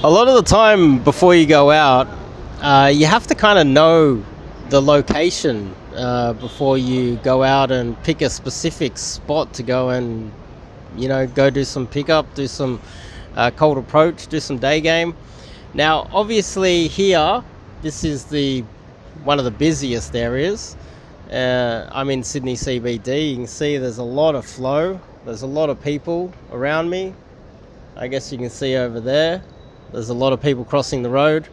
A lot of the time before you go out, you have to kind of know the location before you go out and pick a specific spot to go and, go do some pickup, do some cold approach, do some day game. Now, obviously here, this is the one of the busiest areas. I'm in Sydney CBD. You can see there's a lot of flow. There's a lot of people around me. I guess you can see over there. There's a lot of people crossing the road.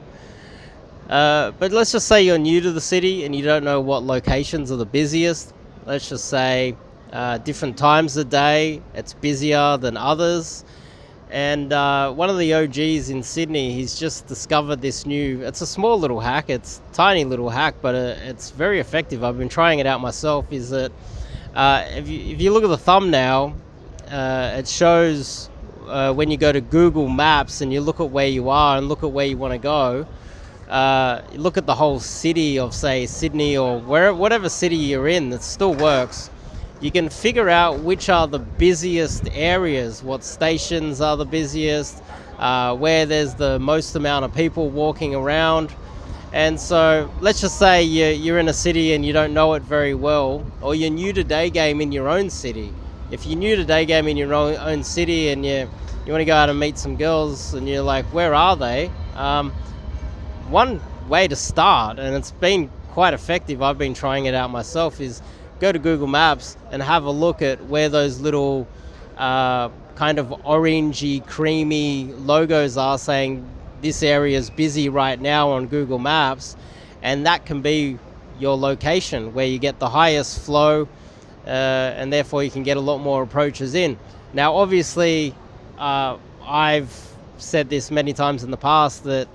But let's just say you're new to the city and you don't know what locations are the busiest. Let's just say different times of day, it's busier than others. And one of the OGs in Sydney, he's just discovered this it's a small little hack, it's a tiny little hack, but it's very effective. I've been trying it out myself. Is that if you look at the thumbnail, it shows when you go to Google Maps and you look at where you are and look at where you want to go, you look at the whole city of, say, Sydney or whatever city you're in, it still works. You can figure out which are the busiest areas, what stations are the busiest, where there's the most amount of people walking around. And so let's just say you're in a city and you don't know it very well, or you're new to Daygame in your own city. If you're new to Daygame in your own city and you want to go out and meet some girls and you're like, where are they? One way to start, and it's been quite effective, I've been trying it out myself, is go to Google Maps and have a look at where those little kind of orangey, creamy logos are saying this area is busy right now on Google Maps, and that can be your location where you get the highest flow, and therefore you can get a lot more approaches in. Now, obviously, I've said this many times in the past that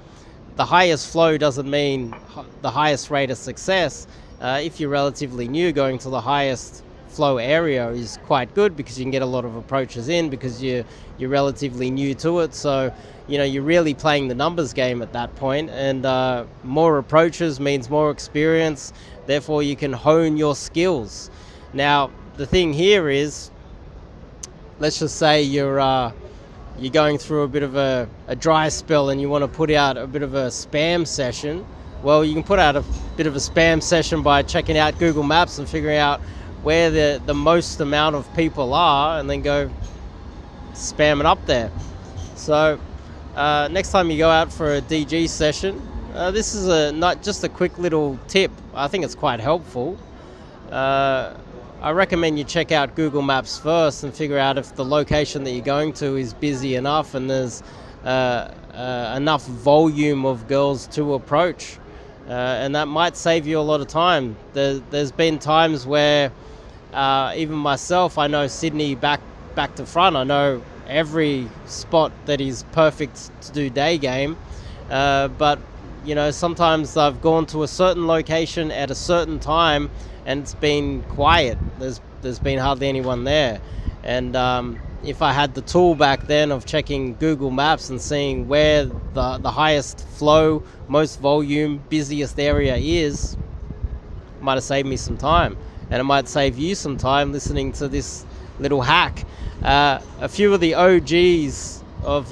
the highest flow doesn't mean the highest rate of success. If you're relatively new, going to the highest flow area is quite good because you can get a lot of approaches in because you're relatively new to it. So, you're really playing the numbers game at that point, and more approaches means more experience. Therefore, you can hone your skills. Now, the thing here is, let's just say you're going through a bit of a dry spell and you want to put out a bit of a spam session. Well, you can put out a bit of a spam session by checking out Google Maps and figuring out where the most amount of people are, and then go spam it up there. So next time you go out for a DG session, this is not just a quick little tip. I think it's quite helpful. I recommend you check out Google Maps first and figure out if the location that you're going to is busy enough and there's enough volume of girls to approach. And that might save you a lot of time. There's been times where even myself, I know Sydney back to front. I know every spot that is perfect to do day game. But sometimes I've gone to a certain location at a certain time and it's been quiet. There's been hardly anyone there. And if I had the tool back then of checking Google Maps and seeing where the highest flow, most volume, busiest area is, it might have saved me some time. And it might save you some time listening to this little hack. A few of the OGs of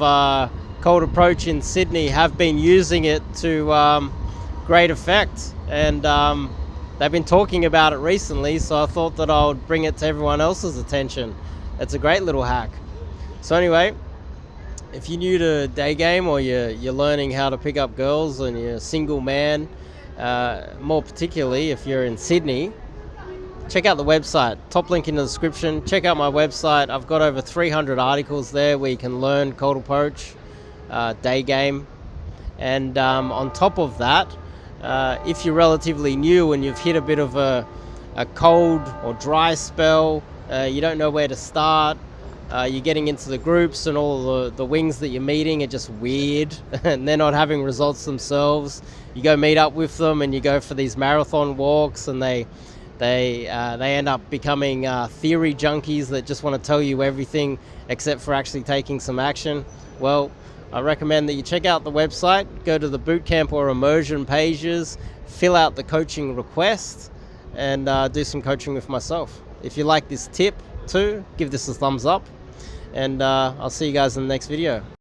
cold approach in Sydney have been using it to great effect. And they've been talking about it recently, so I thought that I would bring it to everyone else's attention. It's a great little hack. So anyway, if you're new to Daygame or you're learning how to pick up girls and you're a single man, more particularly if you're in Sydney, check out the website. Top link in the description. Check out my website. I've got over 300 articles there where you can learn cold approach, Daygame. And on top of that, if you're relatively new and you've hit a bit of a cold or dry spell, you don't know where to start, you're getting into the groups and all the wings that you're meeting are just weird and they're not having results themselves. You go meet up with them and you go for these marathon walks and they end up becoming theory junkies that just want to tell you everything except for actually taking some action. Well, I recommend that you check out the website, go to the bootcamp or immersion pages, fill out the coaching request, and do some coaching with myself. If you like this tip too, give this a thumbs up, and I'll see you guys in the next video.